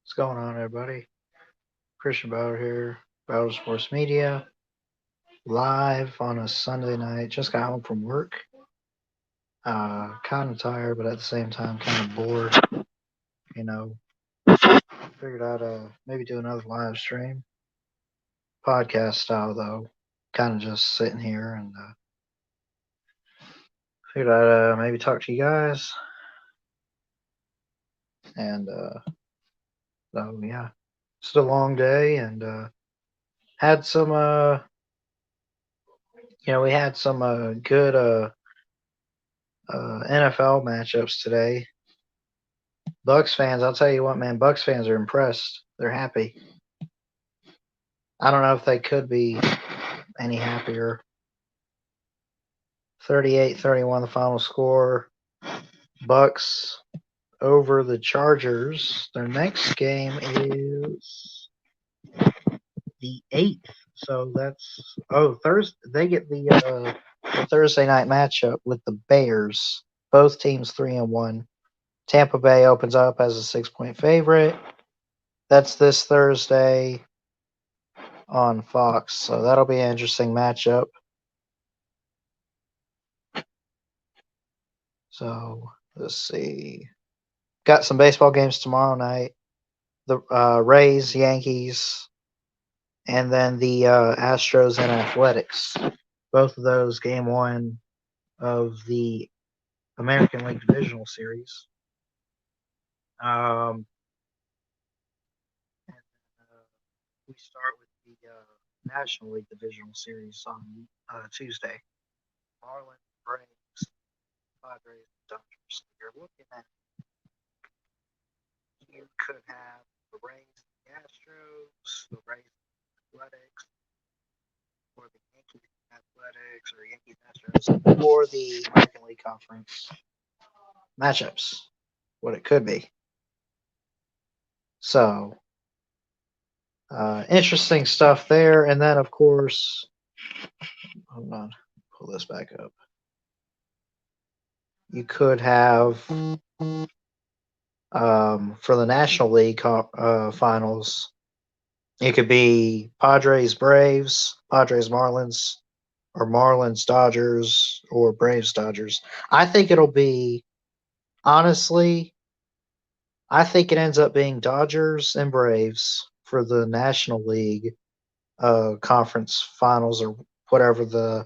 What's going on, everybody? Christian Bauer here, Bauer Sports Media, live on a Sunday night. Just got home from work. Kind of tired, but at the same time, kind of bored. You know, figured I'd maybe do another live stream, podcast style though. Kind of just sitting here and figured I'd maybe talk to you guys. And so yeah, it's a long day and had some we had some good NFL matchups today. Bucks fans, I'll tell you what, man, Bucks fans are impressed. They're happy. I don't know if they could be any happier. 38-31 the final score. Bucks over the Chargers. Their next game is the 8th. So that's Thursday. They get the Thursday night matchup with the Bears. Both teams 3-1. Tampa Bay opens up as a 6-point favorite. That's this Thursday on Fox. So that'll be an interesting matchup. So let's see. Got some baseball games tomorrow night. The Rays, Yankees, and then the Astros and Athletics. Both of those game one of the American League Divisional Series. We start with the National League Divisional Series on Tuesday. Marlins, Braves, Padres, Dodgers. So you're looking at you could have the Rays, the Astros, the Rays, Athletics, or the Yankees Athletics, or Yankees Astros, or the American League Conference matchups. What it could be. So, interesting stuff there. And then, of course, hold on, pull this back up. You could have for the National League finals, it could be Padres Braves, Padres Marlins, or Marlins Dodgers, or Braves Dodgers. I think it'll be, honestly, I think it ends up being Dodgers and Braves for the National League conference finals or whatever the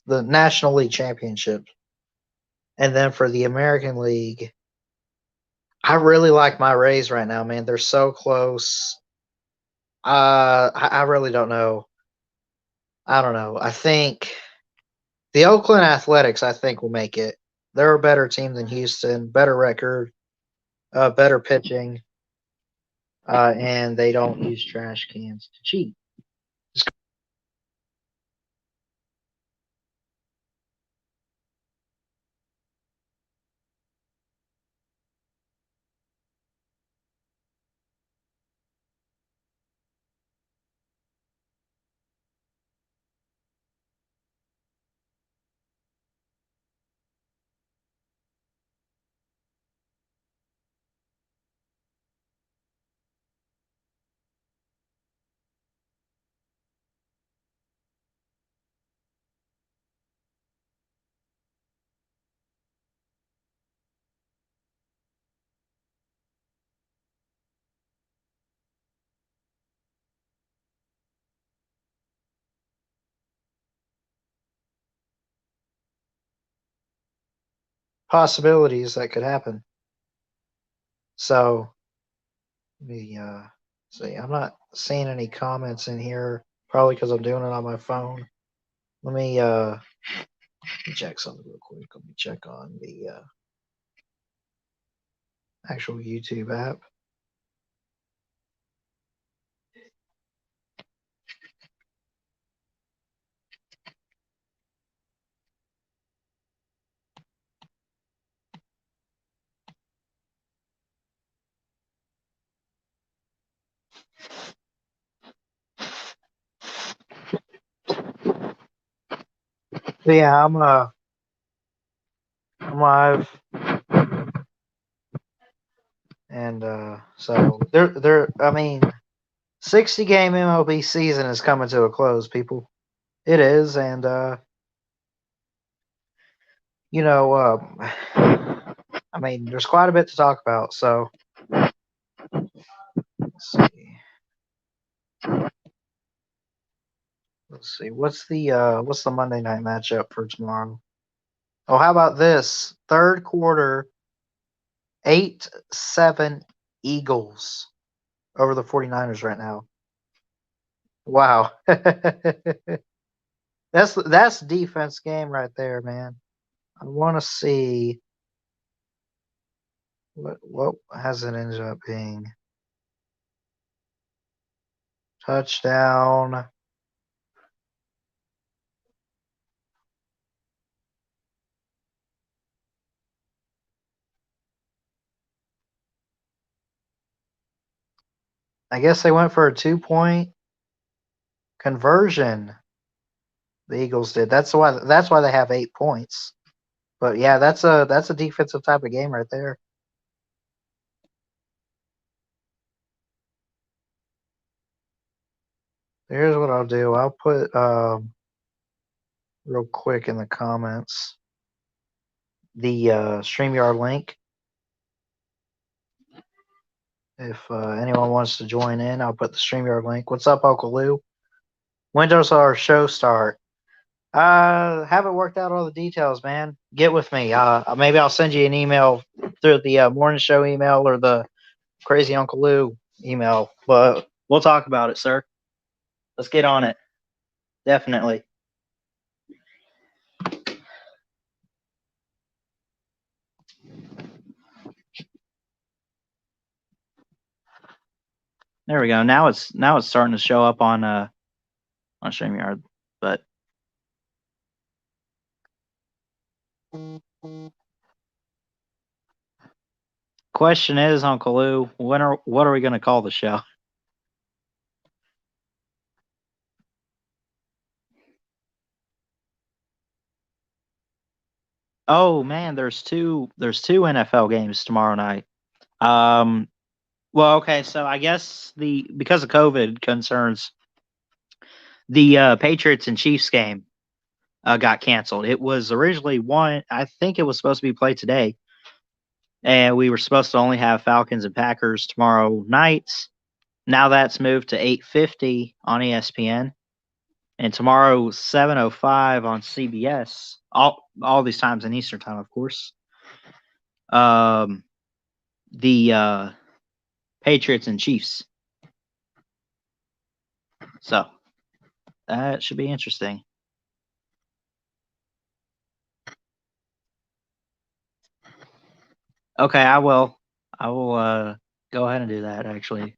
National League championship. And then for the American League, I really like my Rays right now, man. They're so close. I really don't know. I don't know. I think the Oakland Athletics, I think, will make it. They're a better team than Houston, better record, better pitching, and they don't use trash cans to cheat. Possibilities that could happen. So, let me see. I'm not seeing any comments in here, probably because I'm doing it on my phone. Let me check something real quick. Let me check on the actual YouTube app. But yeah, I'm live. And so they're I mean, 60 game MLB season is coming to a close, people. It is, and you know, I mean, there's quite a bit to talk about. So let's see. Let's see. What's the Monday night matchup for tomorrow? Oh, how about this? Third quarter, 8-7 Eagles over the 49ers right now. Wow. That's defense game right there, man. I want to see what has it ended up being. Touchdown. I guess they went for a 2-point conversion. The Eagles did. That's why they have 8 points. But yeah, that's a defensive type of game right there. Here's what I'll do. I'll put real quick in the comments the StreamYard link. If anyone wants to join in, I'll put the StreamYard link. What's up, Uncle Lou? When does our show start? Haven't worked out all the details, man. Get with me. Maybe I'll send you an email through the morning show email or the Crazy Uncle Lou email. But we'll talk about it, sir. Let's get on it. Definitely. There we go. Now it's starting to show up on StreamYard. But question is, Uncle Lou, what are we gonna call the show? Oh man, there's two NFL games tomorrow night. Well, okay, so I guess because of COVID concerns, the Patriots and Chiefs game got canceled. It was originally I think it was supposed to be played today, and we were supposed to only have Falcons and Packers tomorrow nights. Now that's moved to 8:50 on ESPN, and tomorrow 7:05 on CBS. All these times in Eastern time, of course. The Patriots and Chiefs. So that should be interesting. Okay, I will go ahead and do that actually.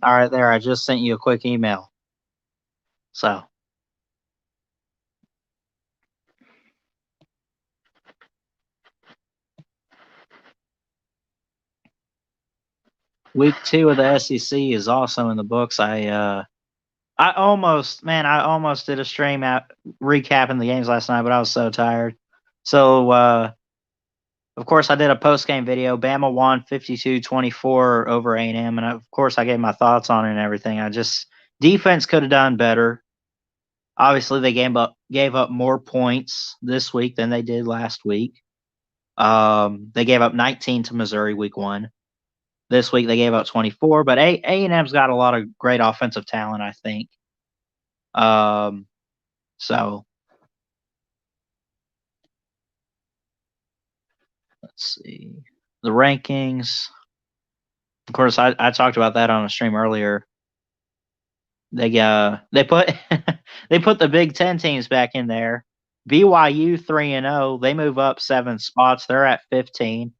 All right, there. I just sent you a quick email. So week 2 of the SEC is also in the books. I almost did a stream out recapping the games last night, but I was so tired. So of course I did a post game video. Bama won 52-24 over A&M, and of course I gave my thoughts on it and everything. Defense could have done better. Obviously, they gave up more points this week than they did last week. They gave up 19 to Missouri week 1. This week they gave up 24, but A&M's got a lot of great offensive talent, I think. So let's see the rankings. Of course, I talked about that on a stream earlier. They put they put the Big Ten teams back in there. BYU 3-0. They move up 7 spots. They're at 15.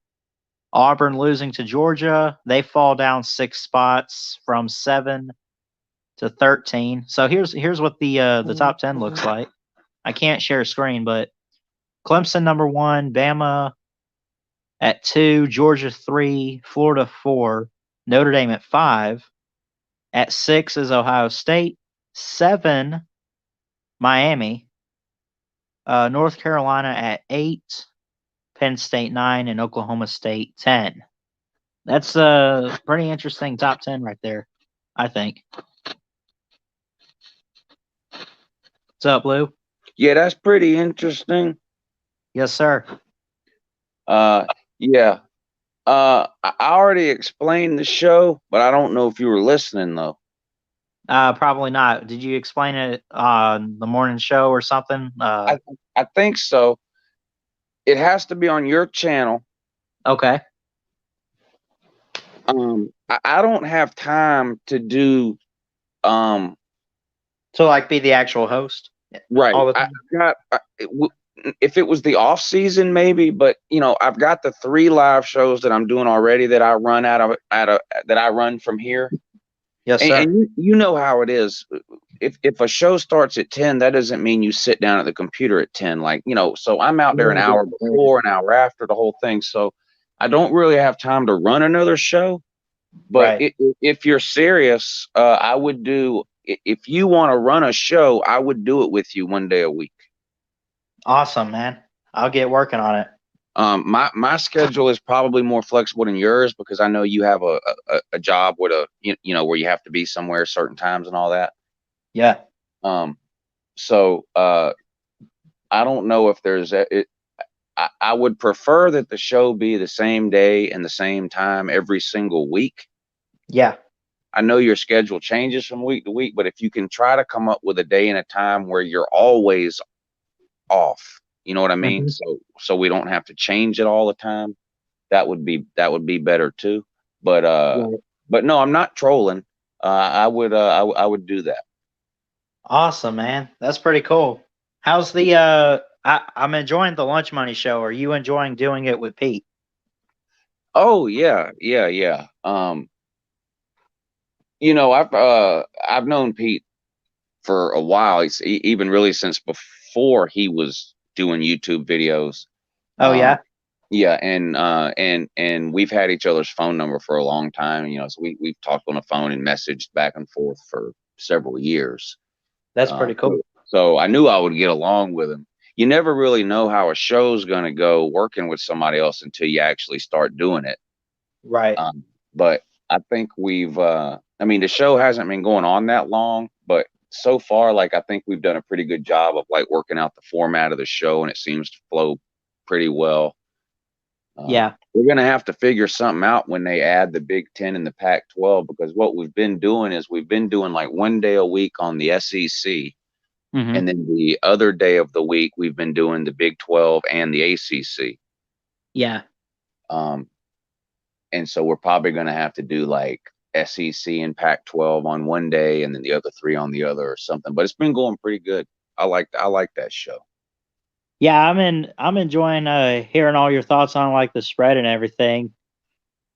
Auburn losing to Georgia. They fall down 6 spots from 7 to 13. So here's what the top 10 looks like. I can't share screen, but Clemson number 1, Bama at 2, Georgia 3, Florida 4, Notre Dame at 5. At 6 is Ohio State, 7 Miami, North Carolina at 8, Penn State 9, and Oklahoma State 10. That's a pretty interesting top 10 right there, I think. What's up, Lou? Yeah, that's pretty interesting. Yes, sir. Yeah. I already explained the show, but I don't know if you were listening though. Probably not. Did you explain it on the morning show or something? I think so. It has to be on your channel. Okay. I don't have time to do to like be the actual host. Right. If it was the off season, maybe, but you know, I've got the 3 live shows that I'm doing already that I run that I run from here. Yes, sir. And you know how it is. If a show starts at 10, that doesn't mean you sit down at the computer at 10. Like, you know, so I'm out there an hour before, an hour after the whole thing. So I don't really have time to run another show. But if you're serious, I would do. If you want to run a show, I would do it with you one day a week. Awesome, man. I'll get working on it. My schedule is probably more flexible than yours because I know you have a job with you know where you have to be somewhere certain times and all that. Yeah. So I don't know if there's I would prefer that the show be the same day and the same time every single week. Yeah. I know your schedule changes from week to week, but if you can try to come up with a day and a time where you're always off, you know what I mean? So we don't have to change it all the time. That would be better too. But no, I'm not trolling. I would do that. Awesome, man. That's pretty cool. How's the I'm enjoying the Lunch Money Show. Are you enjoying doing it with Pete? Oh yeah. You know, I've known Pete for a while. He's even really since before he was doing YouTube videos. Oh yeah. Yeah, and we've had each other's phone number for a long time. You know, so we've talked on the phone and messaged back and forth for several years. That's pretty cool. So I knew I would get along with him. You never really know how a show's going to go working with somebody else until you actually start doing it. Right. But I think we've, I mean, the show hasn't been going on that long, but so far, like, I think we've done a pretty good job of like working out the format of the show, and it seems to flow pretty well. Yeah. We're going to have to figure something out when they add the Big Ten and the Pac-12, because what we've been doing is we've been doing like one day a week on the SEC. And then the other day of the week, we've been doing the Big 12 and the ACC. Yeah. And so we're probably going to have to do like SEC and Pac-12 on one day and then the other 3 on the other or something. But it's been going pretty good. I like that show. Yeah, I'm enjoying hearing all your thoughts on like the spread and everything.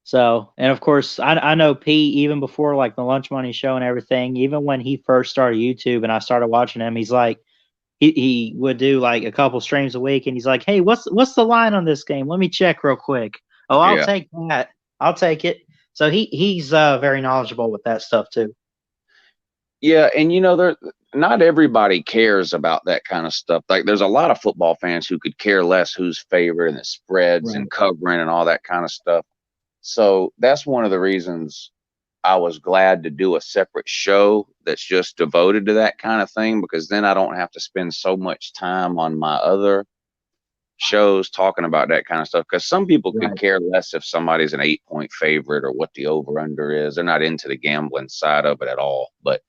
So, and of course, I know Pete even before like the Lunch Money Show and everything. Even when he first started YouTube and I started watching him, he's like, he would do like a couple streams a week, and he's like, "Hey, what's the line on this game? Let me check real quick." Oh, I'll take that. I'll take it. So he's very knowledgeable with that stuff too. Yeah, and you know, not everybody cares about that kind of stuff. Like, there's a lot of football fans who could care less who's favored and the spreads and covering and all that kind of stuff. So that's one of the reasons I was glad to do a separate show that's just devoted to that kind of thing, because then I don't have to spend so much time on my other shows talking about that kind of stuff. Because some people could care less if somebody's an 8-point favorite or what the over under is. They're not into the gambling side of it at all. But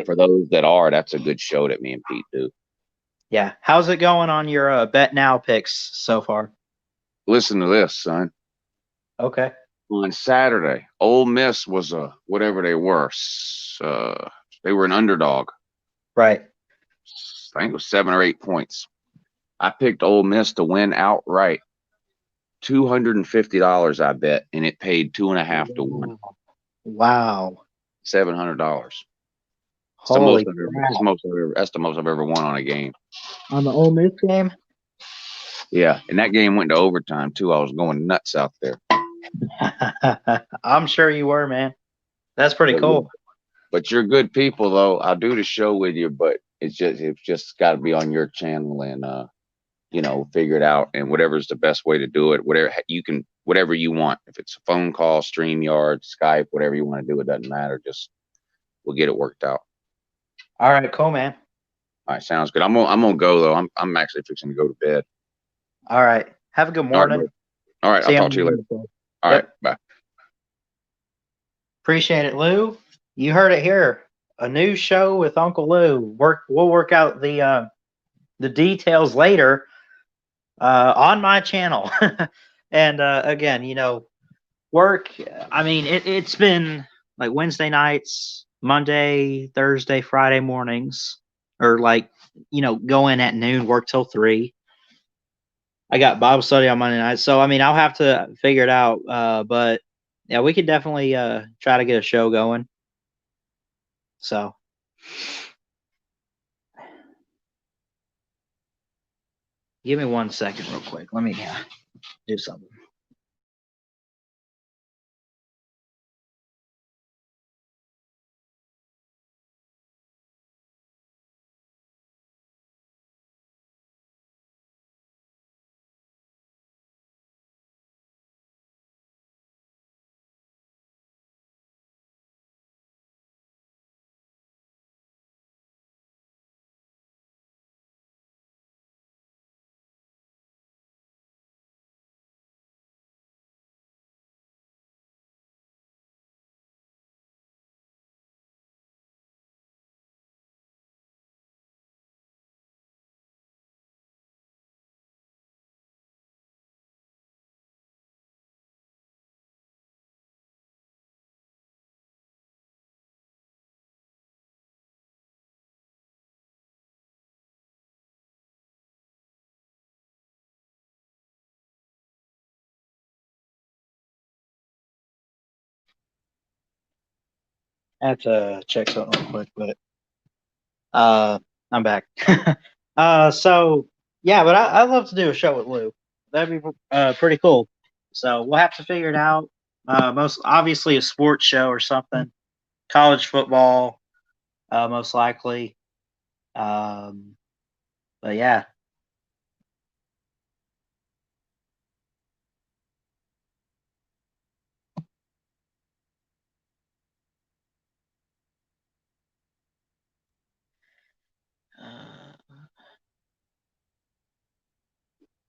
for those that are, that's a good show that me and Pete do. Yeah. How's it going on your Bet Now picks so far? Listen to this, son. Okay. On Saturday, Ole Miss was whatever they were. They were an underdog. Right. I think it was 7 or 8 points. I picked Ole Miss to win outright $250, I bet, and it paid 2.5 to 1. Wow. $700. Holy That's the most I've ever won on a game. On the Ole Miss game? Yeah, and that game went to overtime too. I was going nuts out there. I'm sure you were, man. That's pretty cool. But you're good people, though. I'll do the show with you, but it's just got to be on your channel and figure it out, and whatever's the best way to do it. Whatever you want. If it's a phone call, StreamYard, Skype, whatever you want to do, it doesn't matter. Just we'll get it worked out. All right, cool, man. All right, sounds good. I'm gonna go though. I'm actually fixing to go to bed. All right. Have a good morning. All right, I'll talk to you later. All right, bye. Appreciate it, Lou. You heard it here. A new show with Uncle Lou. We'll work out the details later on my channel. And again, work. I mean, it's been like Wednesday nights, Monday, Thursday, Friday mornings, or go in at noon, work till 3. I got Bible study on Monday night, so I mean, I'll have to figure it out. But yeah, we could definitely try to get a show going. So, give me 1 second, real quick. Let me do something. I have to check something real quick, but I'm back. So yeah, but I love to do a show with Lou. That'd be pretty cool. So we'll have to figure it out. Most obviously a sports show or something, college football, most likely. But yeah.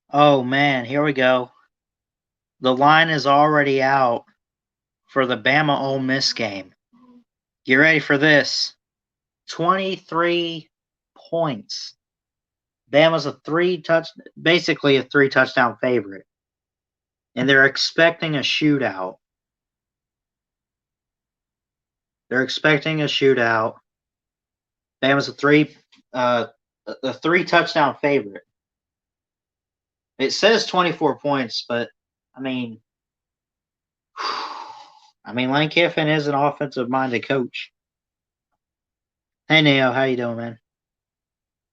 Oh man, here we go. The line is already out for the Bama Ole Miss game. Get ready for this. 23 points. Bama's basically a 3-touchdown favorite. And they're expecting a shootout. Bama's a 3-touchdown favorite. It says 24 points, but I mean, Lane Kiffin is an offensive-minded coach. Hey, Neo, how you doing, man?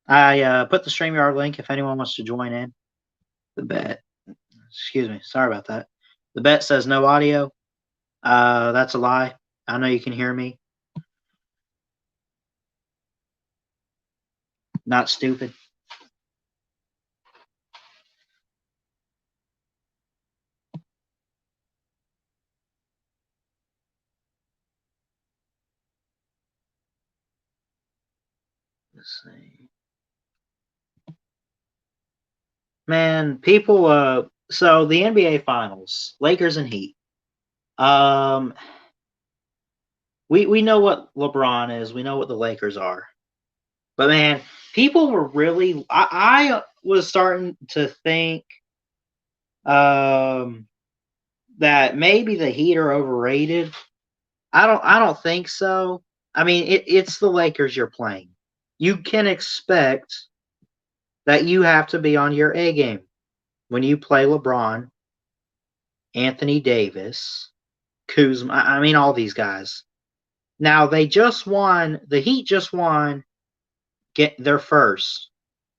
I put the StreamYard link if anyone wants to join in. The bet. Excuse me. Sorry about that. The bet says no audio. That's a lie. I know you can hear me. Not stupid. Let's see. Man, people, so the NBA Finals, Lakers and Heat. We know what LeBron is. We know what the Lakers are. But man, people were really. I was starting to think that maybe the Heat are overrated. I don't think so. I mean, it's the Lakers you're playing. You can expect that you have to be on your A game when you play LeBron Anthony Davis, Kuzma. I mean, all these guys. Now they just won. The Heat just won. Get their first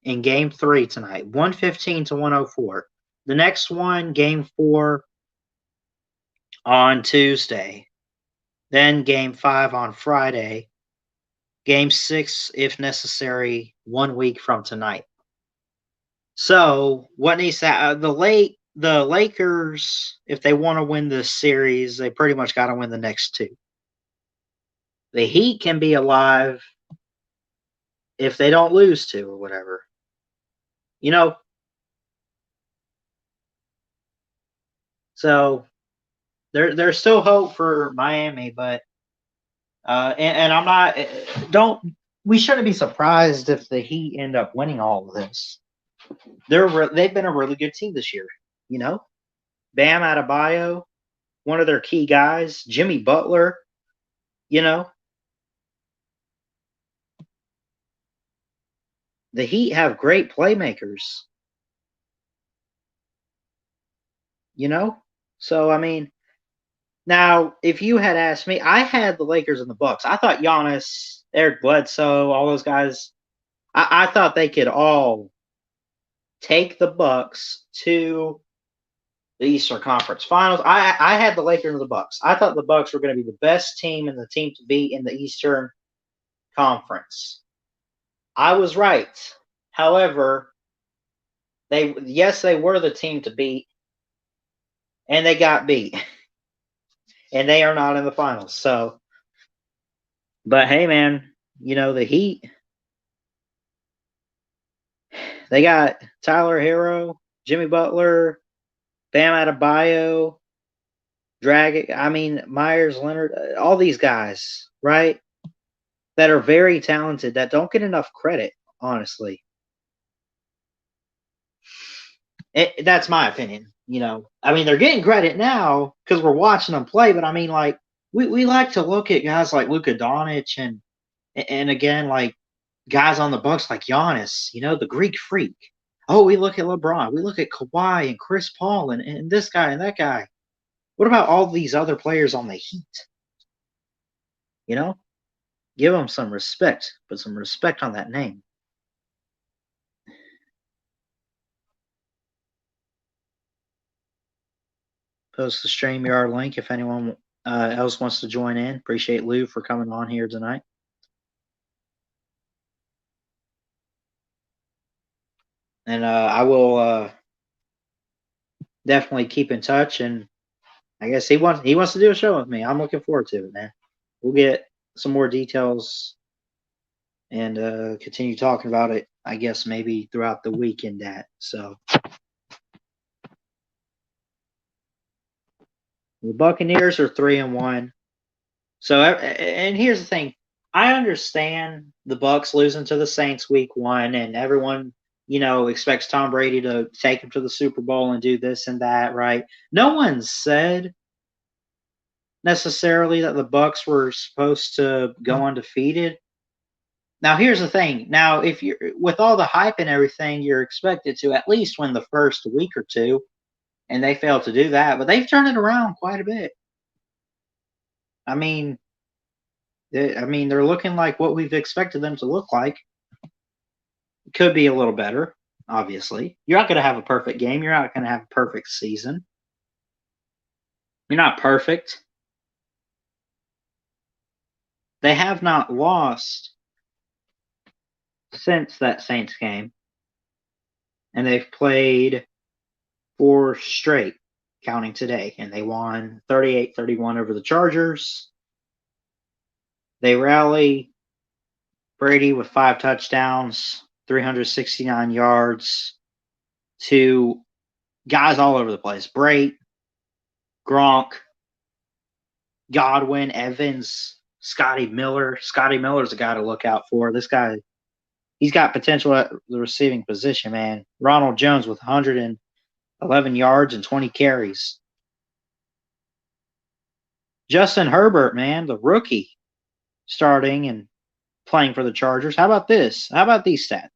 in Game 3 tonight, 115-104. The next one, Game 4 on Tuesday. Then Game 5 on Friday. Game 6, if necessary, 1 week from tonight. So what needs to the Lakers, if they want to win this series, they pretty much got to win the next 2. The Heat can be alive if they don't lose 2 or whatever. You know? So there's still hope for Miami, but and I'm not we shouldn't be surprised if the Heat end up winning all of this. They've been a really good team this year, you know? Bam Adebayo, one of their key guys, Jimmy Butler, you know? The Heat have great playmakers. You know? So I mean, now if you had asked me, I had the Lakers and the Bucks. I thought Giannis, Eric Bledsoe, all those guys, I thought they could all take the Bucks to the Eastern Conference Finals. I had the Lakers and the Bucks. I thought the Bucks were going to be the best team and the team to beat in the Eastern Conference. I was right. However, they were the team to beat, and they got beat. And they are not in the finals. So, but hey, man, you know, the Heat, they got Tyler Hero, Jimmy Butler, Bam Adebayo, Myers Leonard, all these guys, right? That are very talented, that don't get enough credit, honestly. That's my opinion, you know. I mean, they're getting credit now because we're watching them play, but I mean, like, we like to look at guys like Luka Doncic and again, like, guys on the Bucks like Giannis, you know, the Greek freak. Oh, we look at LeBron. We look at Kawhi and Chris Paul and this guy and that guy. What about all these other players on the Heat? You know? Give them some respect. Put some respect on that name. Post the StreamYard link if anyone else wants to join in. Appreciate Lou for coming on here tonight. And I will definitely keep in touch. And I guess he wants to do a show with me. I'm looking forward to it, man. We'll get some more details and continue talking about it, I guess, maybe throughout the weekend. So the Buccaneers are 3-1. So, and here's the thing. I understand the Bucks losing to the Saints week 1, and everyone, you know, expects Tom Brady to take him to the Super Bowl and do this and that, right? No one said necessarily that the Bucks were supposed to go undefeated. Now, here's the thing. Now, if you're with all the hype and everything, you're expected to at least win the first week or 2, and they failed to do that. But they've turned it around quite a bit. I mean, they're looking like what we've expected them to look like. Could be a little better, obviously. You're not going to have a perfect game. You're not going to have a perfect season. You're not perfect. They have not lost since that Saints game. And they've played 4 straight, counting today. And they won 38-31 over the Chargers. They rally. Brady with 5 touchdowns, 369 yards to guys all over the place. Brait, Gronk, Godwin, Evans, Scotty Miller. Scotty Miller's a guy to look out for. This guy, he's got potential at the receiving position, man. Ronald Jones with 111 yards and 20 carries. Justin Herbert, man, the rookie, starting and playing for the Chargers. How about this? How about these stats?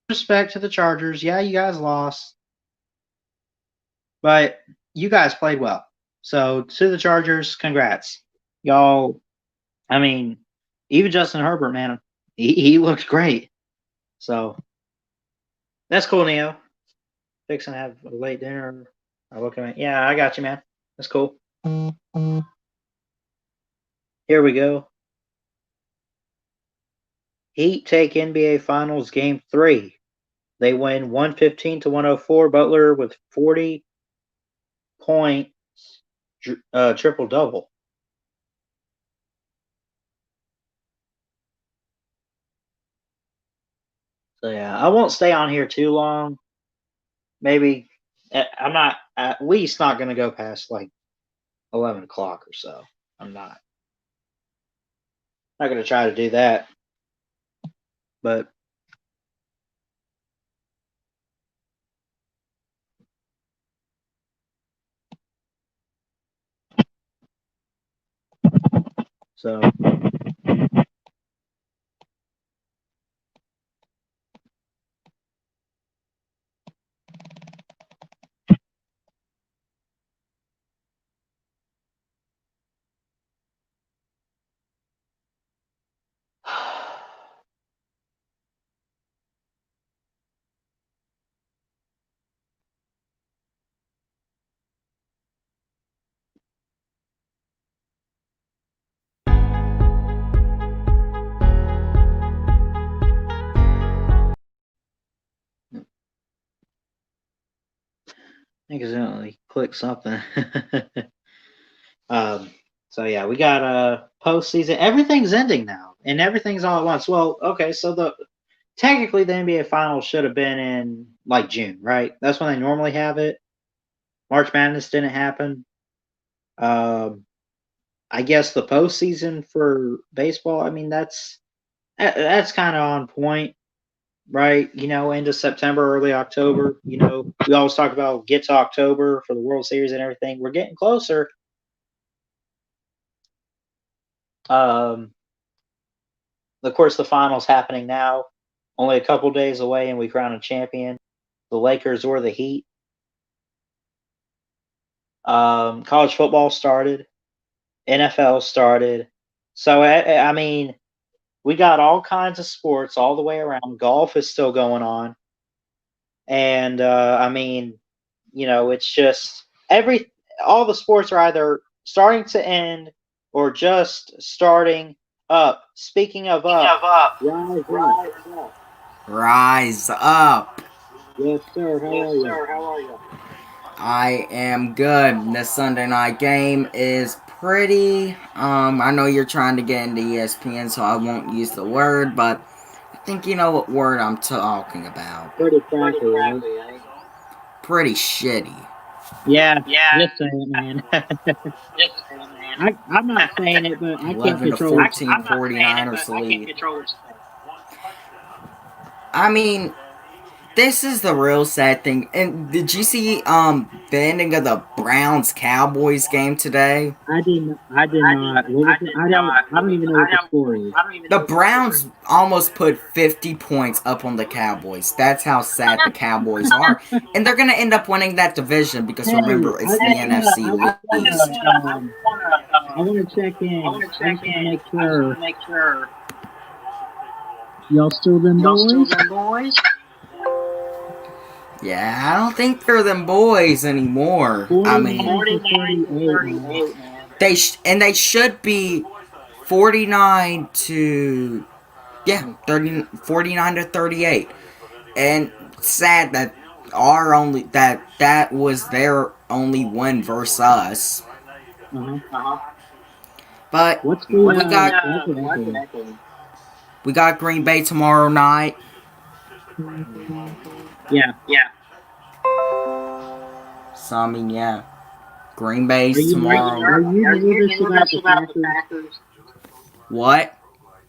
respect to the Chargers. Yeah, you guys lost, but you guys played well. So to the Chargers, congrats, y'all. I mean, even Justin Herbert, man, he looked great. So that's cool, Neo. Fixing to have a late dinner. I'm looking at, yeah, I got you, man. That's cool. Here we go. Heat take NBA Finals Game 3. They win 115 to 104. Butler with 40 points, triple double. So yeah, I won't stay on here too long. Maybe I'm not at least not going to go past like 11 o'clock or so. I'm not going to try to do that. But so I accidentally click something. So yeah, we got postseason. Everything's ending now, and everything's all at once. Well, okay, so technically the NBA Finals should have been in like June, right? That's when they normally have it. March Madness didn't happen. I guess the postseason for baseball. I mean, that's kind of on point, right? Into September, early October. We always talk about get to October for the World Series and everything. We're getting closer. Of course, the finals happening now, only a couple days away, and we crown a champion, the Lakers or the Heat. College football started, NFL started, so I mean, we got all kinds of sports all the way around. Golf is still going on, and I mean, it's just all the sports are either starting to end or just starting up. Speaking of up, Rise up. Yes, sir. How are you? I am good. The Sunday night game is pretty. I know you're trying to get into ESPN, so I won't use the word, but I think you know what word I'm talking about. Pretty crappy, right? Pretty shitty. Yeah. Just saying it, man. I'm not saying it, but I can't 11 to control 14, 49ers lead. I mean, this is the real sad thing. And did you see the ending of the Browns Cowboys game today? I did not. I don't even know what the score is. The Browns almost put 50 points up on the Cowboys. That's how sad the Cowboys are. And they're going to end up winning that division because remember, it's the NFC East. I want to check in. I just want to make sure. Y'all still them boys? Yeah, I don't think they're them boys anymore. I mean, 49-38. they should be 49 to 38. And sad that that was their only win versus us. But we got Green Bay tomorrow night. Yeah. So I mean, yeah, Green Bay's tomorrow. Are you nervous about the Packers? What?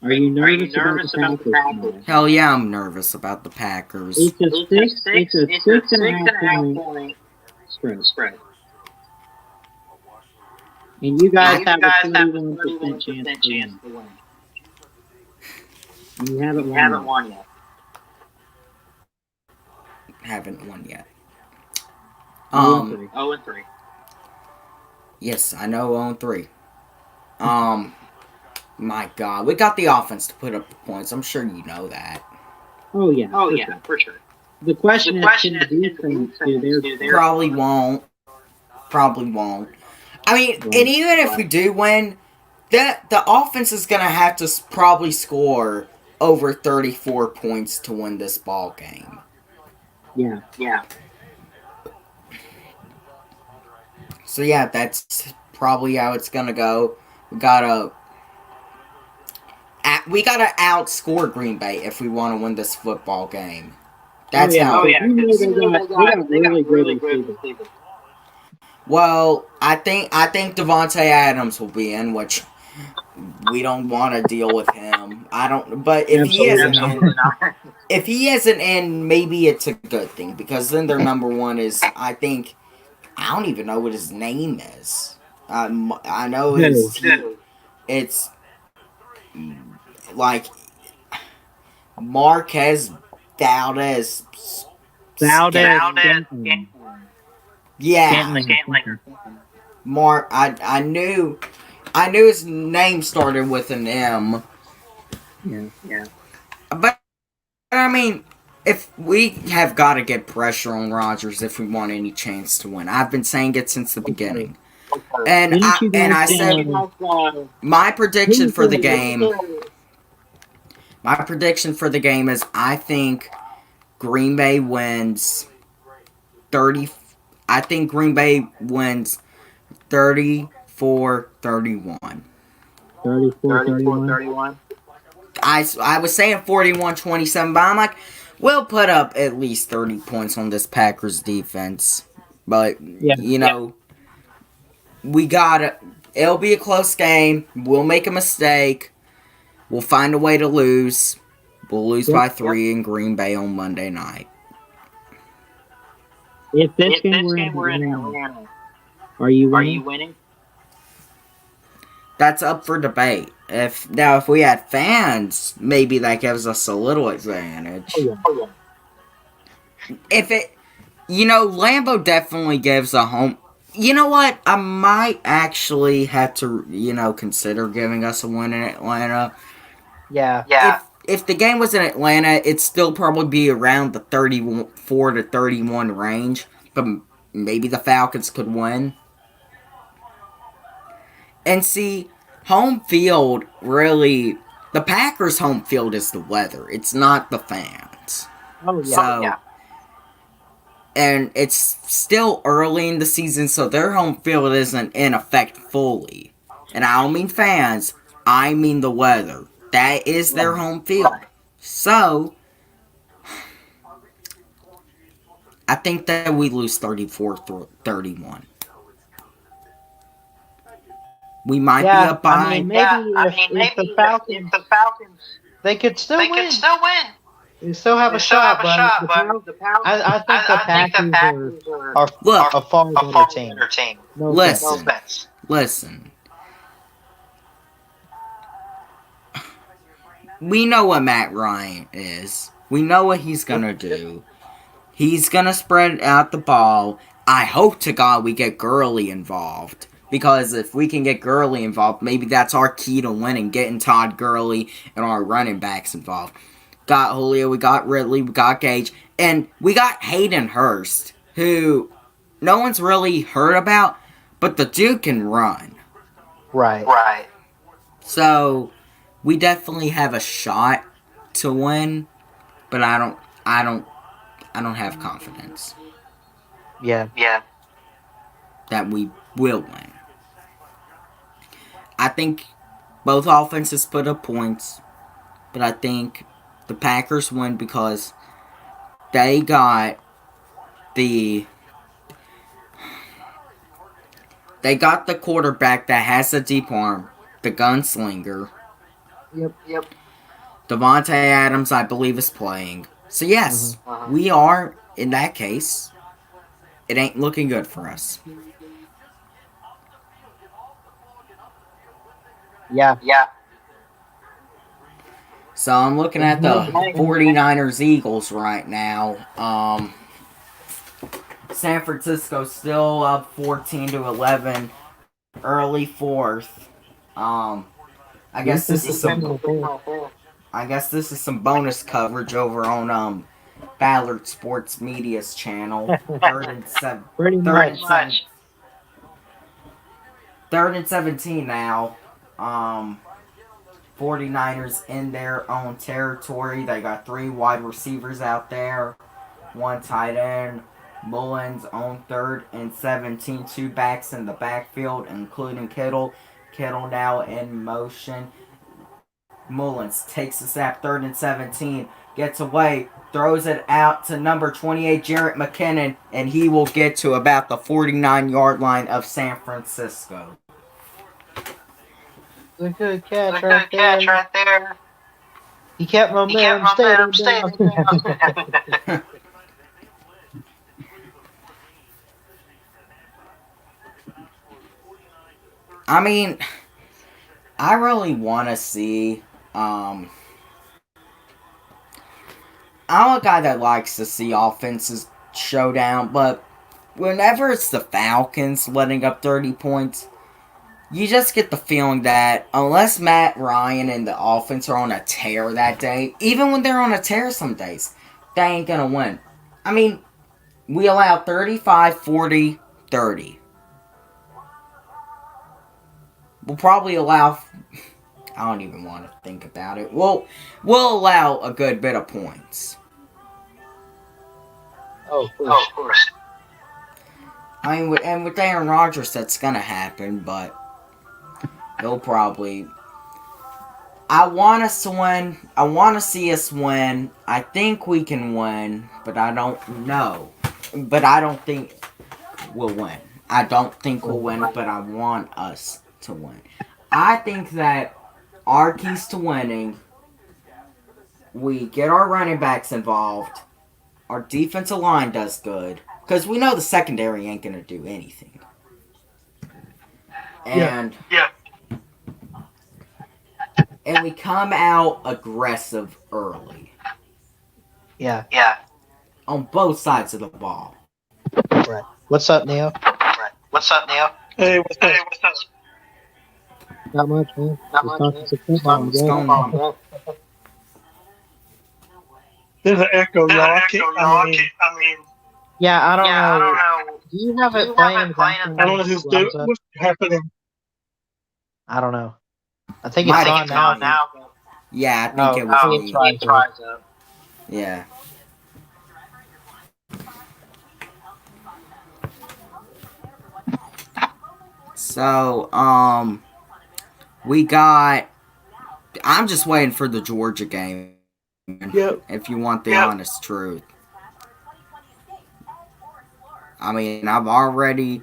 Are you nervous about the Packers? Hell yeah, I'm nervous about the Packers. It's a 6.5 point spread. And you guys have a 31% chance to win. You haven't won yet. haven't won yet. 0-3. 0-3. Yes, I know 0-3. My God, we got the offense to put up the points. I'm sure you know that. Oh yeah. Oh for yeah, sure. for sure. The question is, can the defense do their Probably won't. Probably won't. I mean, Right. and even if we do win, the offense is gonna have to probably score over 34 points to win this ball game. Yeah. Yeah. So yeah, that's probably how it's gonna go. We gotta outscore Green Bay if we want to win this football game. That's how. Oh yeah, You know because they got really good receivers. Well, I think Devontae Adams will be in, which we don't want to deal with him. I don't. But if he isn't in, if he isn't in, maybe it's a good thing because then their number one is. I think I don't even know what his name is. I know it's like Marquez Valdez. Scantling. Yeah, Scantling. I knew his name started with an M. Yeah. But I mean, if we have got to get pressure on Rodgers if we want any chance to win. I've been saying it since the beginning. And I said my prediction for the game. My prediction for the game is I think Green Bay wins 30. I think Green Bay wins 34-31. 34-31. I was saying 41-27, but I'm like, we'll put up at least 30 points on this Packers defense. But, we got it. It'll be a close game. We'll make a mistake. We'll find a way to lose. We'll lose by 3 in Green Bay on Monday night. If this game were in Atlanta, are you winning? That's up for debate. If we had fans, maybe that gives us a little advantage. Oh, yeah. If it, Lambeau definitely gives a home. You know what? I might actually have to, consider giving us a win in Atlanta. Yeah. If the game was in Atlanta, it'd still probably be around the 34 to 31 range. But maybe the Falcons could win. And see, home field really... The Packers' home field is the weather. It's not the fans. Oh, yeah. And it's still early in the season, so their home field isn't in effect fully. And I don't mean fans, I mean the weather. That is their home field. So, I think that we lose 34-31. We might be up by... I mean, maybe if the Falcons... They could still win. They still have a shot, but I think the Packers are a far better team. No Listen. offense. Listen. We know what Matt Ryan is. We know what he's gonna do. He's gonna spread out the ball. I hope to God we get Gurley involved. Because if we can get Gurley involved, maybe that's our key to winning. Getting Todd Gurley and our running backs involved. Got Julio, we got Ridley, we got Gage. And we got Hayden Hurst, who no one's really heard about. But the dude can run. Right. So, we definitely have a shot to win, but I don't have confidence. Yeah. That we will win. I think both offenses put up points, but I think the Packers win because they got the quarterback that has a deep arm, the gunslinger. Yep. Devontae Adams, I believe, is playing. So, yes, we are, in that case, it ain't looking good for us. Yeah. So, I'm looking at the 49ers-Eagles right now. San Francisco still up 14-11, early fourth. I guess this is some. I guess this is some bonus coverage over on Ballard Sports Media's channel. Third and seven. Pretty much. Third and 17 now. 49ers in their own territory. They got 3 wide receivers out there, 1 tight end. Mullins on 3rd and 17. 2 backs in the backfield, including Kittle. Kittle now in motion. Mullins takes a snap, 3rd and 17. Gets away, throws it out to number 28, Jerick McKinnon, and he will get to about the 49-yard line of San Francisco. It's a good catch right there. He kept momentum steady down. I mean, I really want to see. I'm a guy that likes to see offenses showdown, but whenever it's the Falcons letting up 30 points, you just get the feeling that unless Matt Ryan and the offense are on a tear that day, even when they're on a tear some days, they ain't going to win. I mean, we allow 35, 40, 30. We'll probably allow... I don't even want to think about it. We'll allow a good bit of points. Oh, of course. I mean, and with Aaron Rodgers, that's going to happen, but they'll probably... I want us to win. I want to see us win. I think we can win, but I don't know. But I don't think we'll win. I don't think we'll win, but I want us to win. I think that our keys to winning, we get our running backs involved, our defensive line does good, because we know the secondary ain't going to do anything. And and we come out aggressive early. Yeah. On both sides of the ball. Right. What's up, Neil? Hey, what's up? Not much, man. Just talking some football, What's going on? There's an echo, y'all. I mean, Yeah, I don't know. Do you have it playing? I don't know who's doing what's happening. I don't know. I think it's Might on have now. Yeah, I think it was me. Yeah. So, we got... I'm just waiting for the Georgia game. Yep. If you want the honest truth. I mean, I've already,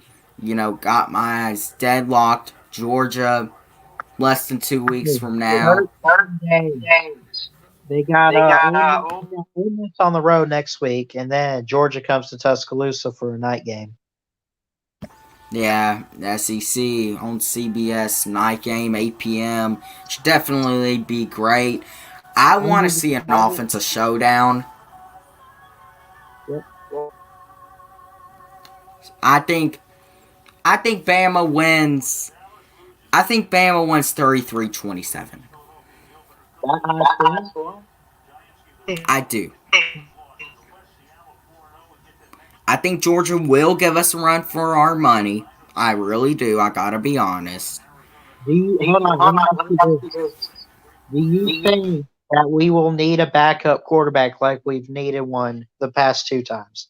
got my eyes deadlocked. Georgia, less than 2 weeks from now. 30 days. They got Ole Miss on the road next week, and then Georgia comes to Tuscaloosa for a night game. Yeah, SEC on CBS, night game, 8 p.m. Should definitely be great. I want to see an offensive showdown. Yep. I think Bama wins. I think Bama wins 33-27. I do. I think Georgia will give us a run for our money. I really do. I gotta be honest. Hold on. Do you think that we will need a backup quarterback like we've needed one the past 2 times?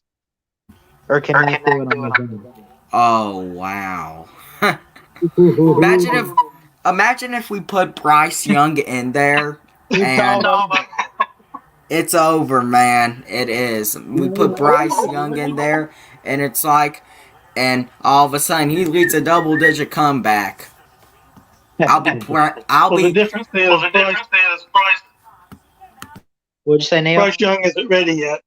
Or can we do it on his own? Oh wow! Imagine if we put Bryce Young in there and it's over, man. It is. We put Bryce Young in there and it's like, and all of a sudden he leads a double-digit comeback. The difference is Bryce. What'd you say, Neil? Bryce Young isn't ready yet.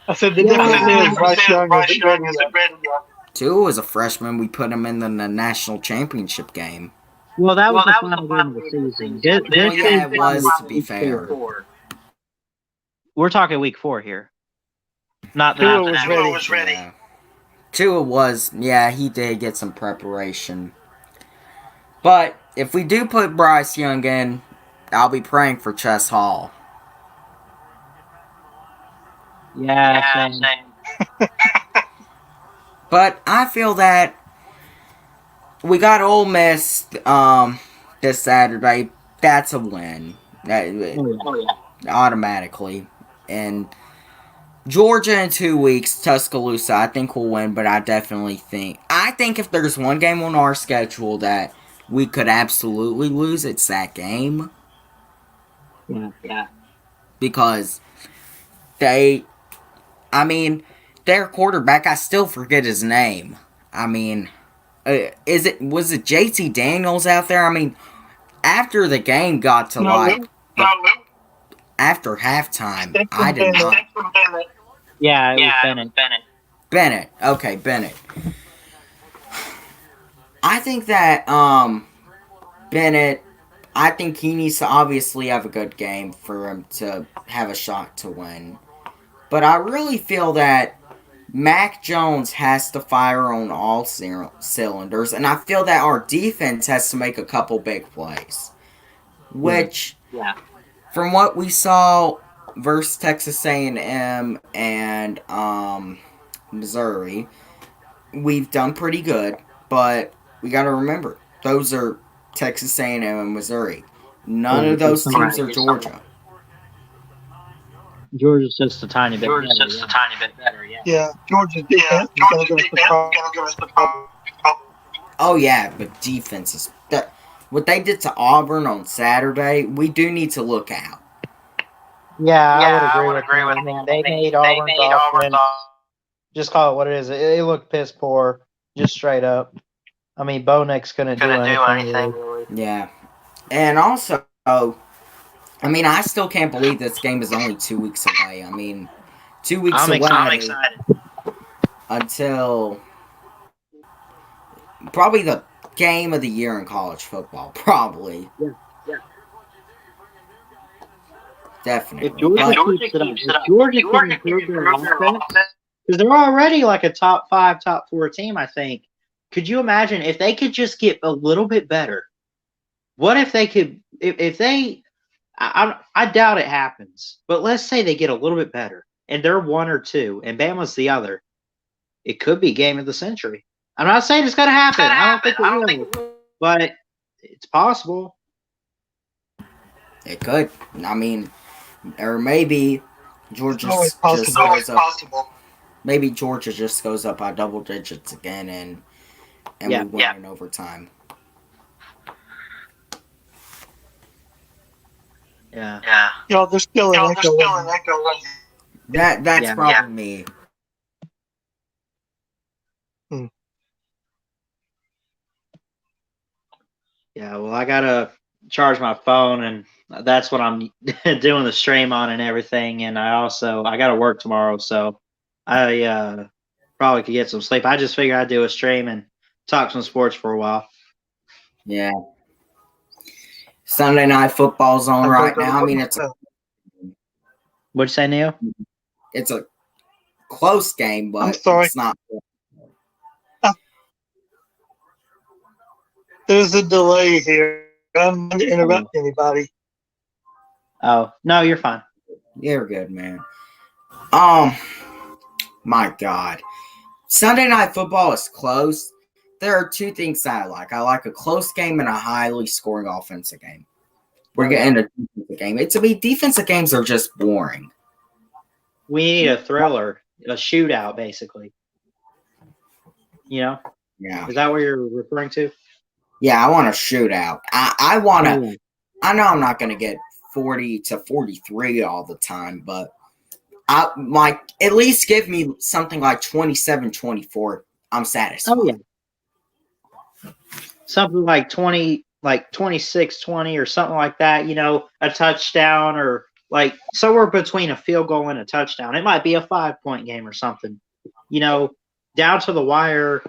I said the difference is Bryce Young isn't ready yet. Tua is a freshman. We put him in the national championship game. Well, that was the final game of the season. It was, to be fair. We're talking week 4 here. Not Tua that was ready. Yeah. Tua was, yeah, he did get some preparation. But if we do put Bryce Young in, I'll be praying for Chess Hall. Yeah, same. But I feel that we got Ole Miss this Saturday. That's a win. Automatically. And Georgia in 2 weeks, Tuscaloosa, I think will win, but I think if there's one game on our schedule that we could absolutely lose, it's that game. Yeah. Because their quarterback, I still forget his name. Was it JT Daniels out there? After the game got to after halftime, I did not. Yeah, it was Bennett. Bennett. Okay, Bennett. I think that Bennett, I think he needs to obviously have a good game for him to have a shot to win. But I really feel that Mac Jones has to fire on all cylinders, and I feel that our defense has to make a couple big plays. Which, from what we saw versus Texas A&M and Missouri, we've done pretty good, but we got to remember, those are Texas A&M and Missouri. None of those teams are Georgia. Georgia's just a tiny bit better. Yeah, Georgia's defense is going to give us the problem. Oh, yeah, but defense is... What they did to Auburn on Saturday, we do need to look out. Yeah, I would agree with you. They made Auburn's offense. Just call it what it is. It looked piss poor, just straight up. Bo Nix couldn't do anything. Really. Yeah. And also, I still can't believe this game is only 2 weeks away. 2 weeks away. I'm excited. Until probably the game of the year in college football. Probably. Yeah. Definitely. If Georgia can improve their offense, because they're already like a top 5, top 4 team, I think. Could you imagine if they could just get a little bit better? What if they could, if they, I doubt it happens, but let's say they get a little bit better and they're 1 or 2 and Bama's the other. It could be game of the century. I'm not saying it's going to happen. I don't think it will, but it's possible. It could. Or maybe Georgia just goes up. Maybe Georgia just goes up by double digits again, and we win in overtime. Yeah. There's still an echo. That's probably me. Yeah, well, I gotta charge my phone, and that's what I'm doing the stream on and everything. And I gotta work tomorrow, so I probably could get some sleep. I just figured I'd do a stream and talk some sports for a while. Yeah. Sunday Night Football's on right now. It's What'd you say, Neil? It's a close game, but it's not. There's a delay here. I'm not going to interrupt anybody. Oh, no, you're fine. You're good, man. My God. Sunday Night Football is close. There are 2 things that I like. I like a close game and a highly scoring offensive game. We're getting a defensive game. To me, defensive games are just boring. We need a thriller, a shootout, basically. Yeah. Is that what you're referring to? Yeah, I want a shootout. I want to. I know I'm not going to get 40 to 43 all the time, but at least give me something like 27-24. I'm satisfied. Oh yeah. Something like 26-20 or something like that. A touchdown or like somewhere between a field goal and a touchdown. It might be a 5-point game or something. Down to the wire.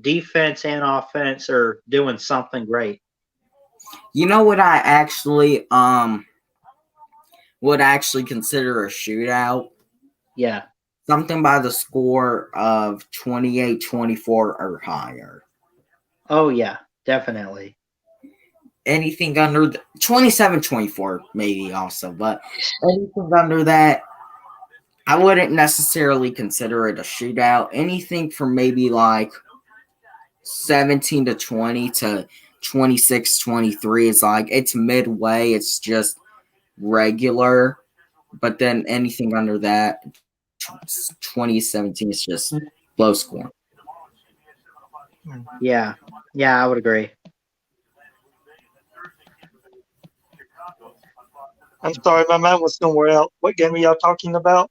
Defense and offense are doing something great. You know what I actually would actually consider a shootout? Yeah. something by the score of 28-24 or higher. Oh yeah, definitely. Anything under 27-24 maybe also, but anything under that, I wouldn't necessarily consider it a shootout. Anything from maybe like 17-20 to 26-23 is like it's midway. It's just regular. But then anything under that, 2017 is just low scoring. Yeah, I would agree. I'm sorry, my mind was somewhere else. What game are y'all talking about?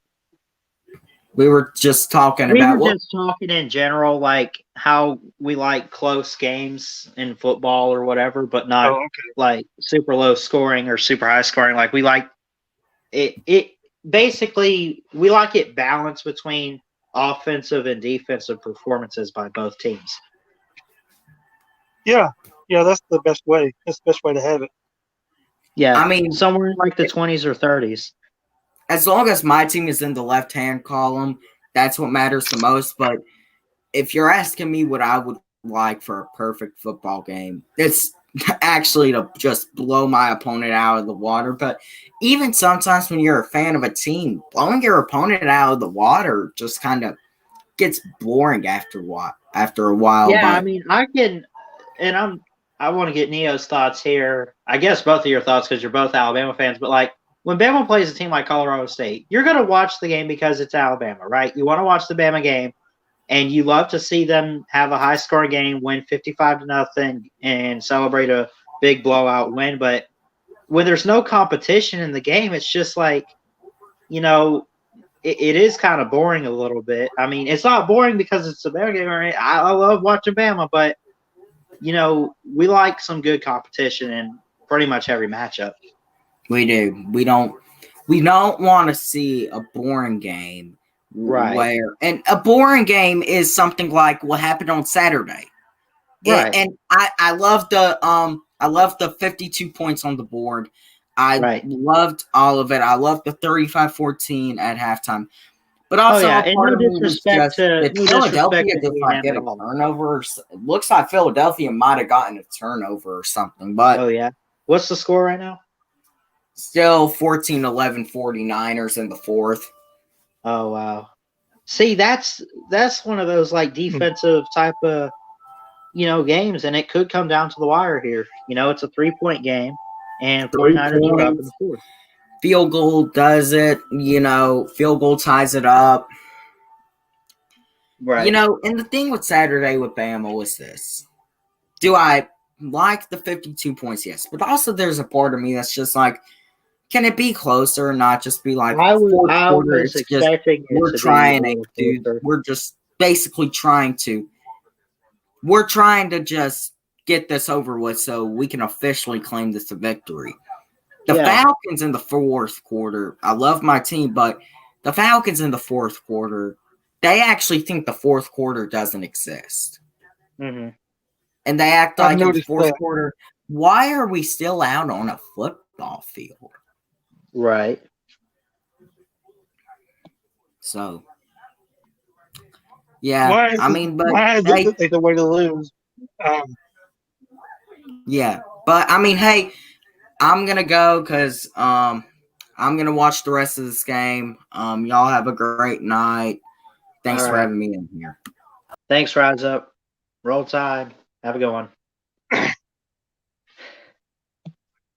We were just talking We about were just talking in general, like how we like close games in football or whatever, but not like super low scoring or super high scoring. Like we like it basically we like it balanced between offensive and defensive performances by both teams. Yeah, that's the best way. That's the best way to have it. Yeah, I mean, somewhere in like the 20s or 30s. As long as my team is in the left-hand column, that's what matters the most. But if you're asking me what I would like for a perfect football game, it's actually to just blow my opponent out of the water. But even sometimes when you're a fan of a team, blowing your opponent out of the water just kind of gets boring after a while. Yeah, but I mean, I want to get Neo's thoughts here. I guess both of your thoughts because you're both Alabama fans. But like when Bama plays a team like Colorado State, you're going to watch the game because it's Alabama, right? You want to watch the Bama game, and you love to see them have a high-scoring game, win 55-0, and celebrate a big blowout win. But when there's no competition in the game, it's just like, you know, it is kind of boring a little bit. I mean, it's not boring because it's a Bama game. Right? I love watching Bama, but you know, we like some good competition in pretty much every matchup. We do. We don't want to see a boring game. Right. And a boring game is something like what happened on Saturday. Right. And I love the 52 points on the board. I loved all of it. I loved the 35-14 at halftime. But also, and no disrespect to Philadelphia did not get a turnover. It looks like Philadelphia might have gotten a turnover or something. But what's the score right now? Still 14-11 49ers in the fourth. Oh wow! See, that's one of those like defensive type of games, and it could come down to the wire here. It's a 3-point game, and 49ers are up in the fourth. Field goal does it, field goal ties it up. Right. And the thing with Saturday with Bama was this. Do I like the 52 points? Yes. But also there's a part of me that's just like, can it be closer and not just be like we're just basically trying to just get this over with so we can officially claim this a victory. The Falcons in the fourth quarter, I love my team, but the Falcons in the fourth quarter, they actually think the fourth quarter doesn't exist. Mm-hmm. And they act like in the fourth quarter, why are we still out on a football field? Right. So, yeah, why is the way to lose? Yeah, but I mean, hey, I'm gonna go because I'm gonna watch the rest of this game. Y'all have a great night. Thanks for having me in here. Thanks, Rise Up. Roll Tide. Have a good one.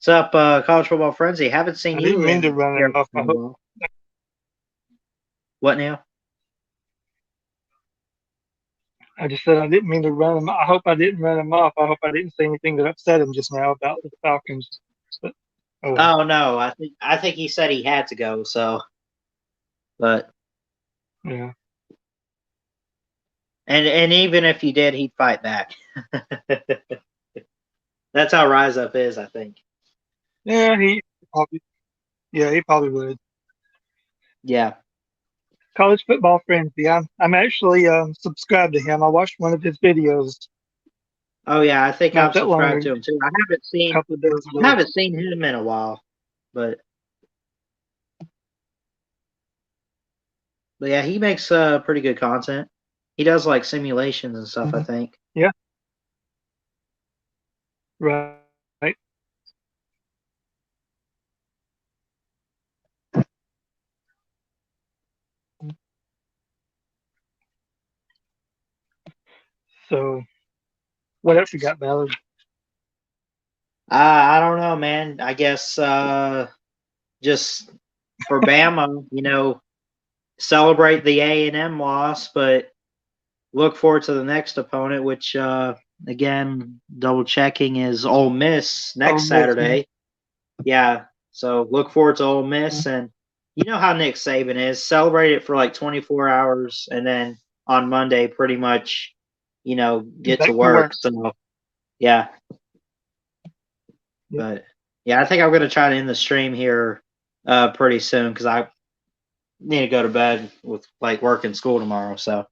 What's up, College Football Frenzy? Haven't seen you. I didn't mean to run it off. What, Neil? I just said I didn't mean to run him. I hope I didn't run him off. I hope I didn't say anything that upset him just now about the Falcons. But, oh no, I think he said he had to go. So, but yeah. And even if he did, he'd fight back. That's how Rise Up is, I think. Yeah, he probably would. Yeah. College Football Frenzy. I'm actually subscribed to him. I watched one of his videos. Oh yeah, I think I'm subscribed to him too. I haven't seen him in a while, but But yeah, he makes pretty good content. He does like simulations and stuff, I think. Right. So, what else you got, Ballard? I don't know, man. I guess just for Bama, celebrate the A&M loss, but look forward to the next opponent, which again, double checking is Ole Miss next Ole Miss, Saturday. Yeah, so look forward to Ole Miss, and you know how Nick Saban is. Celebrate it for like 24 hours, and then on Monday, pretty much, get Back to to work. work. So, yeah. Yeah. But yeah, I think I'm gonna try to end the stream here pretty soon because I need to go to bed with like work and school tomorrow. So,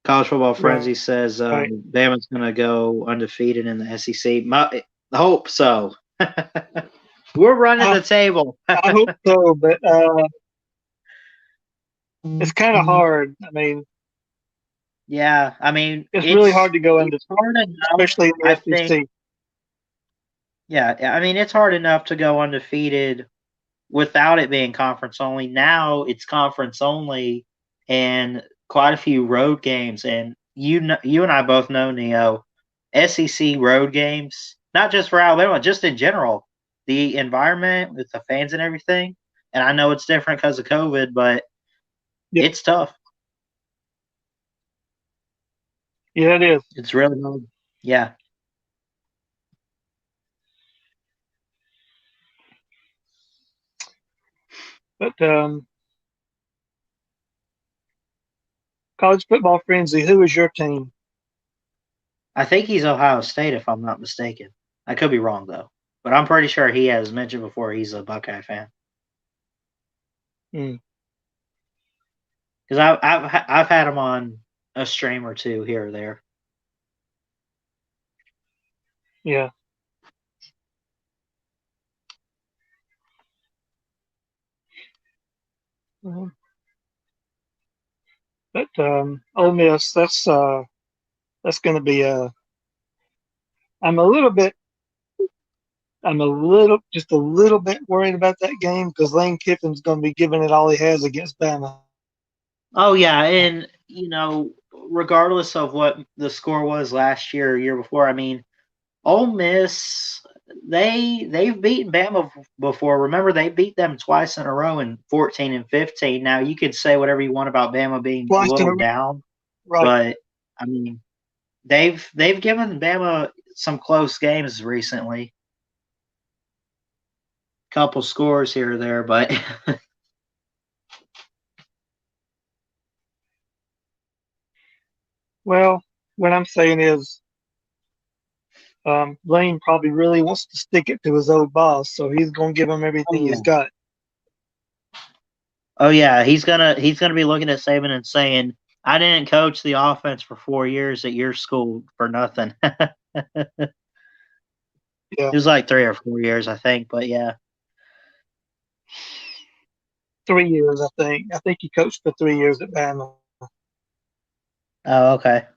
College Football Frenzy says Right. Bama's gonna go undefeated in the SEC. I hope so. We're running the table. I hope so, but it's kind of hard. I mean, Yeah, I mean, it's really hard to go it's undefeated, hard enough, especially in the I SEC. think. Yeah, I mean, it's hard enough to go undefeated without it being conference only. Now it's conference only and quite a few road games. And you and I both know, Neo, SEC road games, not just for Alabama, just in general, the environment with the fans and everything. And I know it's different because of COVID, but Yep. it's tough. Yeah, it is. It's really hard. Yeah. But College Football Frenzy, who is your team? I think he's Ohio State, if I'm not mistaken. I could be wrong, though. But I'm pretty sure he has mentioned before he's a Buckeye fan. Because I've had him on a stream or two here or there. Yeah. But Ole Miss, that's going to be just a little bit worried about that game because Lane Kiffin's going to be giving it all he has against Bama. Oh yeah, and regardless of what the score was last year or year before, I mean, Ole Miss they've beaten Bama before. Remember, they beat them twice in a row in 14 and 15. Now you can say whatever you want about Bama being a little down, right? But I mean, they've given Bama some close games recently. Couple scores here or there, but well, what I'm saying is Lane probably really wants to stick it to his old boss, so he's going to give him everything he's got. Oh yeah, he's gonna be looking at Saban and saying, "I didn't coach the offense for 4 years at your school for nothing." Yeah. It was like 3 or 4 years, I think, but yeah. 3 years, I think. I think he coached for 3 years at Bama. Oh, okay.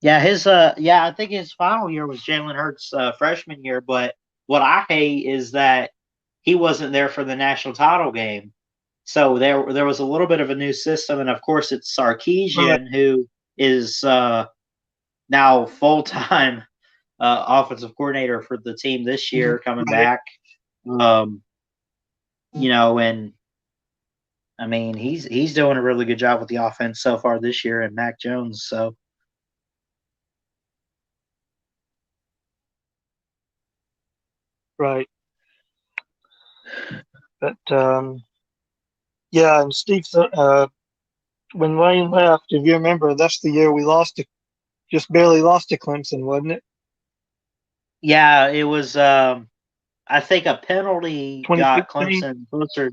Yeah, I think his final year was Jalen Hurts' freshman year, but what I hate is that he wasn't there for the national title game. So there was a little bit of a new system, and of course it's Sarkisian, who is now full-time offensive coordinator for the team this year, coming back. And I mean he's doing a really good job with the offense so far this year, and Mac Jones. So right. But yeah, and Steve, when Lane left, if you remember, that's the year we just barely lost to Clemson, wasn't it? Yeah, it was. I think a penalty got 2016? Clemson closer.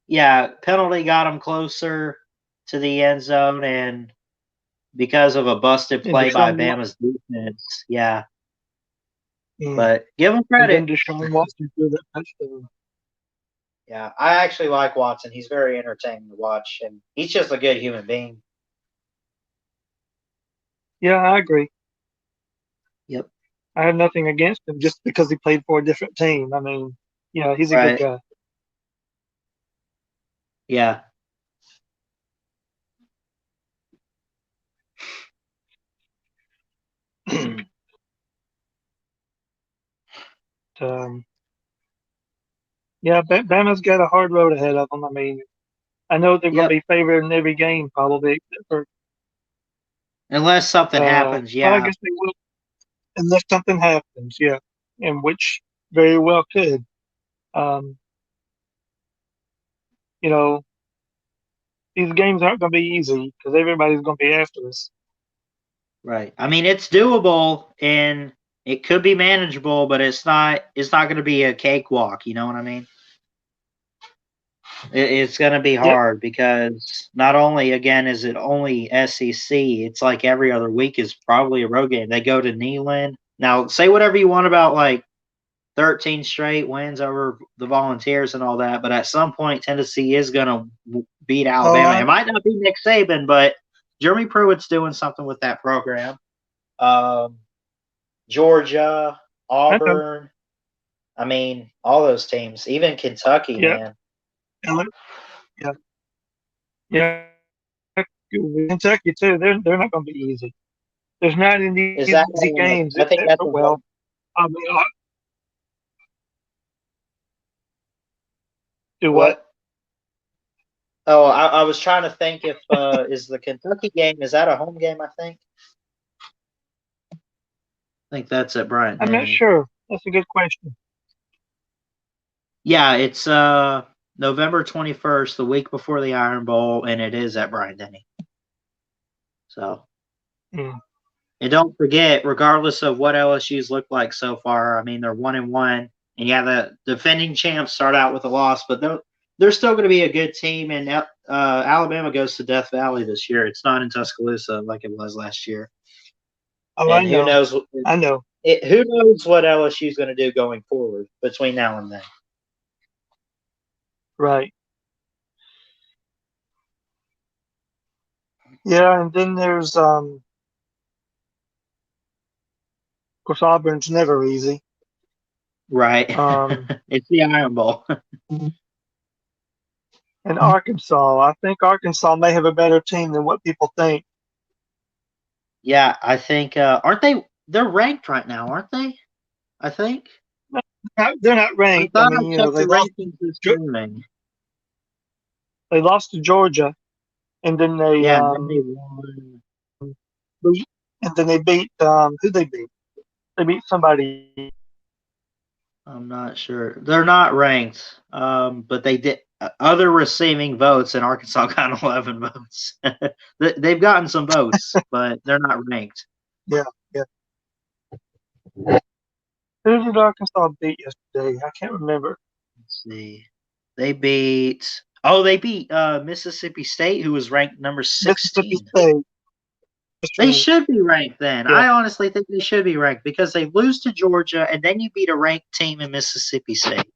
Yeah, penalty got them closer to the end zone, and because of a busted play by Bama's defense, yeah. But give them credit. And then Deshaun Watson threw that touchdown. Yeah, I actually like Watson. He's very entertaining to watch, and he's just a good human being. Yeah, I agree. Yep. I have nothing against him just because he played for a different team. I mean, yeah, he's a Right. good guy. Yeah. Um, yeah, Bama's got a hard road ahead of them. I mean, I know they're going Yep. to be favored in every game probably, except for Unless something happens, well, I yeah. guess they will unless something happens. Yeah, and which very well could. Um, you know, these games aren't going to be easy because everybody's going to be after us. Right. I mean, it's doable and it could be manageable, but it's not. It's not going to be a cakewalk. You know what I mean? It's going to be hard because not only again is it only SEC. It's like every other week is probably a road game. They go to Neyland. Now, say whatever you want about like 13 straight wins over the Volunteers and all that, but at some point Tennessee is going to beat Alabama. It might not be Nick Saban, but Jeremy Pruitt's doing something with that program. Georgia, Auburn. I mean, all those teams, even Kentucky, man. Yeah, yeah. Kentucky too. They're not going to be easy. There's not any Is that easy games. I think that's well, I mean, do what? Oh, I was trying to think if is the Kentucky game, is that a home game? I think that's at Bryant. I'm not sure. That's a good question. Yeah, it's November 21st, the week before the Iron Bowl, and it is at Bryant Denny. So, and don't forget, regardless of what LSU's looked like so far, I mean they're 1-1, and yeah, the defending champs start out with a loss, but they're still going to be a good team. And Alabama goes to Death Valley this year. It's not in Tuscaloosa like it was last year. Oh, and I know. Who knows? I know. Who knows what LSU's going to do going forward between now and then? Right. Yeah, and then there's of course Auburn's never easy. Right. It's the Iron Bowl. And Arkansas. I think Arkansas may have a better team than what people think. Yeah, I think aren't they? They're ranked right now, aren't they? I think. They're not ranked. I mean, they lost to Georgia, and then they won. And then they beat who they beat? They beat somebody. I'm not sure. They're not ranked, but they did other receiving votes, and Arkansas got 11 votes. They've gotten some votes, but they're not ranked. Yeah. Who did Arkansas beat yesterday? I can't remember. Let's see. They beat Mississippi State, who was ranked number 16. Mississippi State. They should be ranked then. Yeah. I honestly think they should be ranked because they lose to Georgia and then you beat a ranked team in Mississippi State.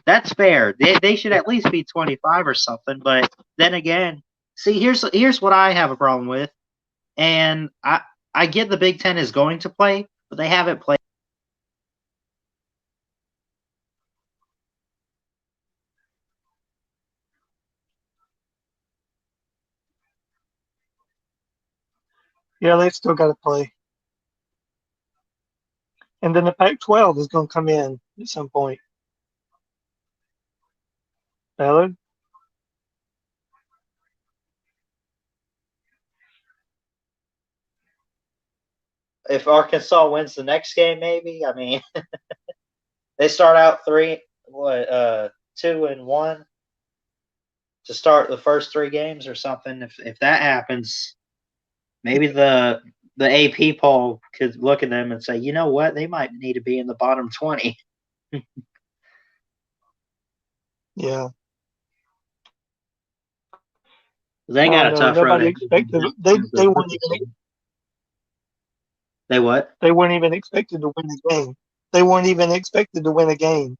That's fair. They should at least be 25 or something. But then again, see, here's what I have a problem with. And I get the Big Ten is going to play, but they haven't played. Yeah, they still got to play. And then the Pac-12 is going to come in at some point. Ballard? If Arkansas wins the next game, maybe. I mean, they start out 2-1 to start the first 3 games or something. If that happens, maybe the AP poll could look at them and say, you know what, they might need to be in the bottom 20. Yeah. They got a tough road. They weren't even. They what? They weren't even expected to win the game. They weren't even expected to win a game.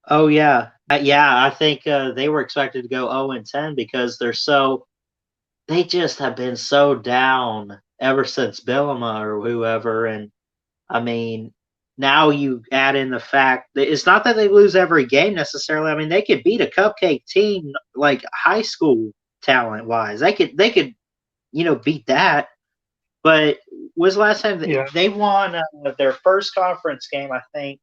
Oh yeah, Yeah, I think they were expected to go 0-10 because they just have been so down ever since Bielema or whoever. And I mean, now you add in the fact that it's not that they lose every game necessarily. I mean, they could beat a cupcake team like high school talent wise. They could beat that. But was the last time they won their first conference game, I think,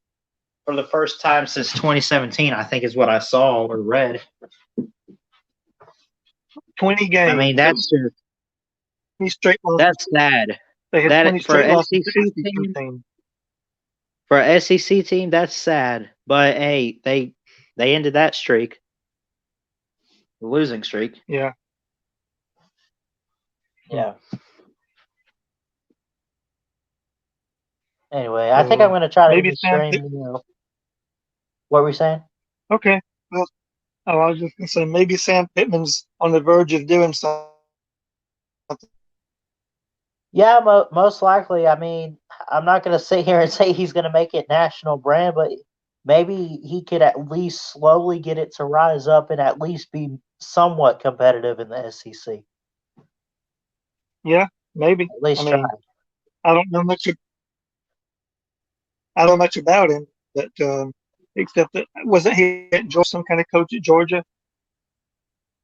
for the first time since 2017, I think is what I saw or read. 20 games. I mean, that's just 20 straight losses. That's sad. They had 20 straight losses SEC to SEC team. For an SEC team, that's sad. But hey, they ended that streak, the losing streak. Yeah. Yeah. Anyway, I think I'm going to try to stream. What were we saying? Okay. Well, I was just going to say maybe Sam Pittman's on the verge of doing something. Yeah, most likely. I mean, I'm not going to sit here and say he's going to make it national brand, but maybe he could at least slowly get it to rise up and at least be somewhat competitive in the SEC. Yeah, maybe. At least try. I don't know much about him, but except that wasn't he at Georgia, some kind of coach at Georgia?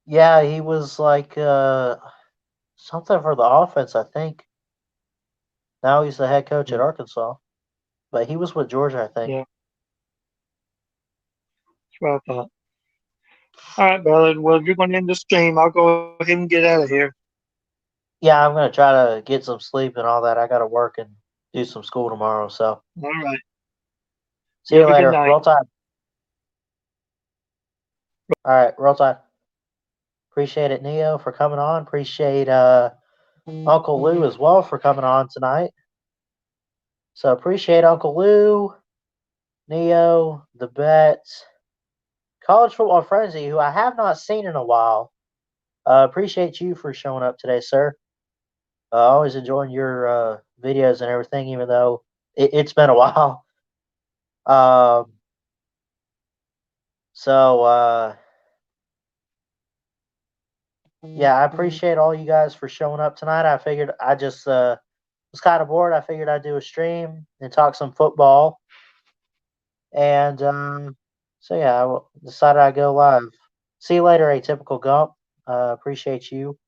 Yeah, he was like something for the offense, I think. Now he's the head coach at Arkansas, but he was with Georgia, I think. Yeah, that's what I thought. All right, Ballard. Well, if you're going to end the stream, I'll go ahead and get out of here. Yeah, I'm going to try to get some sleep and all that. I got to work and do some school tomorrow. So, all right. See you later. Roll Tide. All right, Roll Tide. Appreciate it, Neo, for coming on. Appreciate Uncle Lou as well for coming on tonight. So appreciate Uncle Lou, Neo, the Bets, College Football Frenzy, who I have not seen in a while. Appreciate you for showing up today, sir. Always enjoying your videos and everything, even though it's been a while. Yeah, I appreciate all you guys for showing up tonight. I figured I just was kind of bored. I figured I'd do a stream and talk some football. And so, yeah, I decided I'd go live. See you later, Atypical Gump. Appreciate you.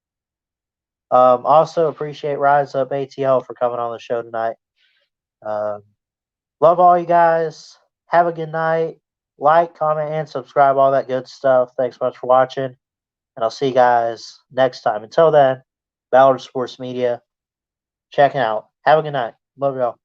Also appreciate Rise Up ATL for coming on the show tonight. Love all you guys. Have a good night. Like, comment, and subscribe, all that good stuff. Thanks much for watching. And I'll see you guys next time. Until then, Ballard Sports Media checking out. Have a good night. Love y'all.